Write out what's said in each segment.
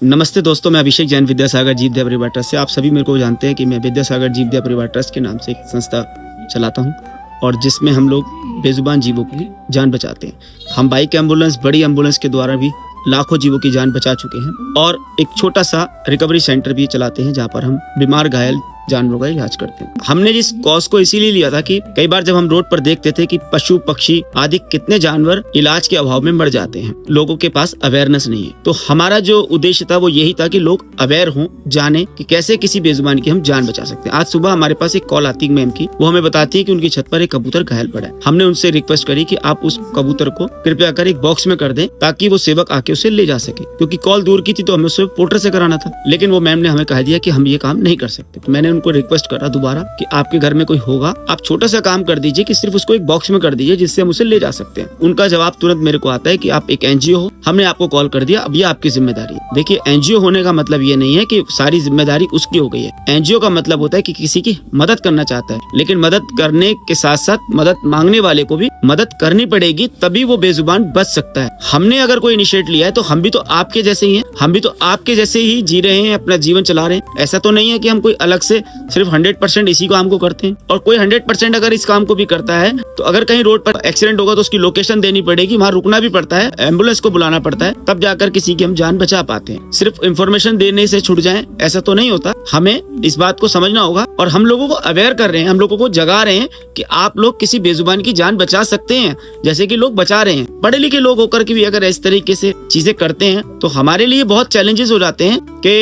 नमस्ते दोस्तों, मैं अभिषेक जैन विद्यासागर जीवदया परिवार ट्रस्ट से। आप सभी मेरे को जानते हैं कि मैं विद्यासागर जीवदया परिवार ट्रस्ट के नाम से एक संस्था चलाता हूं और जिसमें हम लोग बेजुबान जीवों की जान बचाते हैं। हम बाइक एम्बुलेंस, बड़ी एम्बुलेंस के द्वारा भी लाखों जीवों की जान बचा चुके हैं और एक छोटा सा रिकवरी सेंटर भी चलाते हैं जहाँ पर हम बीमार घायल जानवरों का इलाज करते हैं। हमने इस कॉज को इसीलिए लिया था कि कई बार जब हम रोड पर देखते थे कि पशु पक्षी आदि कितने जानवर इलाज के अभाव में मर जाते हैं, लोगों के पास अवेयरनेस नहीं है। तो हमारा जो उद्देश्य था वो यही था कि लोग अवेयर हों, जाने कि कैसे किसी बेजुबान की हम जान बचा सकते हैं। आज सुबह हमारे पास एक कॉल आती है मैम की, वो हमें बताती है कि उनकी छत पर एक कबूतर घायल पड़ा है। हमने उनसे रिक्वेस्ट करी कि आप उस कबूतर को कृपया कर एक बॉक्स में कर दें ताकि वो सेवक आके उसे ले जा सके, क्योंकि कॉल दूर की थी तो हमें उसे पोर्टर से कराना था। लेकिन वो मैम ने हमें कह दिया कि हम ये काम नहीं कर सकते। तो मैंने उनको रिक्वेस्ट करा दोबारा कि आपके घर में कोई होगा, आप छोटा सा काम कर दीजिए कि सिर्फ उसको एक बॉक्स में कर दीजिए जिससे हम उसे ले जा सकते हैं। उनका जवाब तुरंत मेरे को आता है कि आप एक एनजीओ हो, हमने आपको कॉल कर दिया, अब ये आपकी जिम्मेदारी है। देखिए, एनजीओ होने का मतलब ये नहीं है कि सारी जिम्मेदारी उसकी हो गई है। एनजीओ का मतलब होता है कि किसी की मदद करना चाहता है, लेकिन मदद करने के साथ साथ मदद मांगने वाले को भी मदद करनी पड़ेगी, तभी वो बेजुबान बच सकता है। हमने अगर कोई इनिशिएट लिया है तो हम भी तो आपके जैसे ही हैं, हम भी तो आपके जैसे ही जी रहे हैं, अपना जीवन चला रहे हैं। ऐसा तो नहीं है कि हम कोई अलग से सिर्फ 100% इसी काम को करते हैं। और कोई 100% अगर इस काम को भी करता है तो अगर कहीं रोड पर एक्सीडेंट होगा तो उसकी लोकेशन देनी पड़ेगी, वहाँ रुकना भी पड़ता है, एम्बुलेंस को बुलाना पड़ता है, तब जाकर किसी की हम जान बचा पाते हैं। सिर्फ इन्फॉर्मेशन देने से छूट जाए ऐसा तो नहीं होता। हमें इस बात को समझना होगा और हम लोगों को अवेयर कर रहे हैं, हम लोगों को जगा रहे हैं कि आप लोग किसी बेजुबान की जान बचा सकते हैं, जैसे कि लोग बचा रहे हैं। पढ़े लिखे लोग होकर के भी अगर इस तरीके से चीजें करते हैं तो हमारे लिए बहुत चैलेंजेस हो जाते हैं कि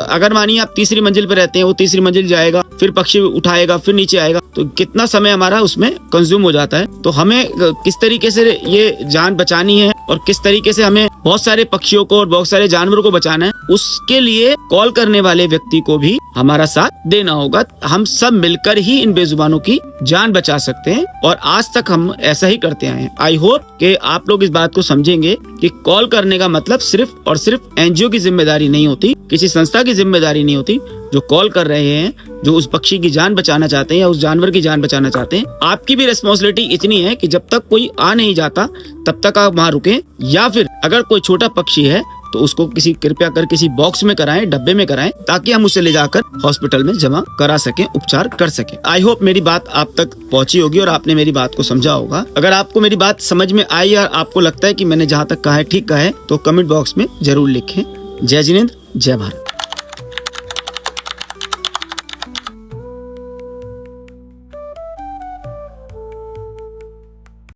अगर मानिए आप तीसरी मंजिल पर रहते हैं, वो तीसरी मंजिल जाएगा, फिर पक्षी उठाएगा, फिर नीचे आएगा, तो कितना समय हमारा उसमें कंज्यूम हो जाता है। तो हमें किस तरीके से ये जान बचानी है और किस तरीके से हमें बहुत सारे पक्षियों को और बहुत सारे जानवरों को बचाना है, उसके लिए कॉल करने वाले व्यक्ति को भी हमारा साथ देना होगा। हम सब मिलकर ही इन बेजुबानों की जान बचा सकते हैं और आज तक हम ऐसा ही करते आए हैं। आई होप कि आप लोग इस बात को समझेंगे कि कॉल करने का मतलब सिर्फ और सिर्फ एनजीओ की जिम्मेदारी नहीं होती, किसी संस्था की जिम्मेदारी नहीं होती। जो कॉल कर रहे हैं, जो उस पक्षी की जान बचाना चाहते हैं या उस जानवर की जान बचाना चाहते हैं, आपकी भी रिस्पॉन्सिबिलिटी इतनी है कि जब तक कोई आ नहीं जाता तब तक आप वहाँ रुकें, या फिर अगर कोई छोटा पक्षी है तो उसको कृपया कर किसी बॉक्स में कराएं, डब्बे में कराएं, ताकि हम उसे ले जाकर हॉस्पिटल में जमा करा सकें, उपचार कर सकें। आई होप मेरी बात आप तक पहुंची होगी और आपने मेरी बात को समझा होगा। अगर आपको मेरी बात समझ में आई या आपको लगता है कि मैंने जहाँ तक कहा है ठीक कहा है तो कमेंट बॉक्स में जरूर लिखें। जय जिनेंद्र, जय भारत।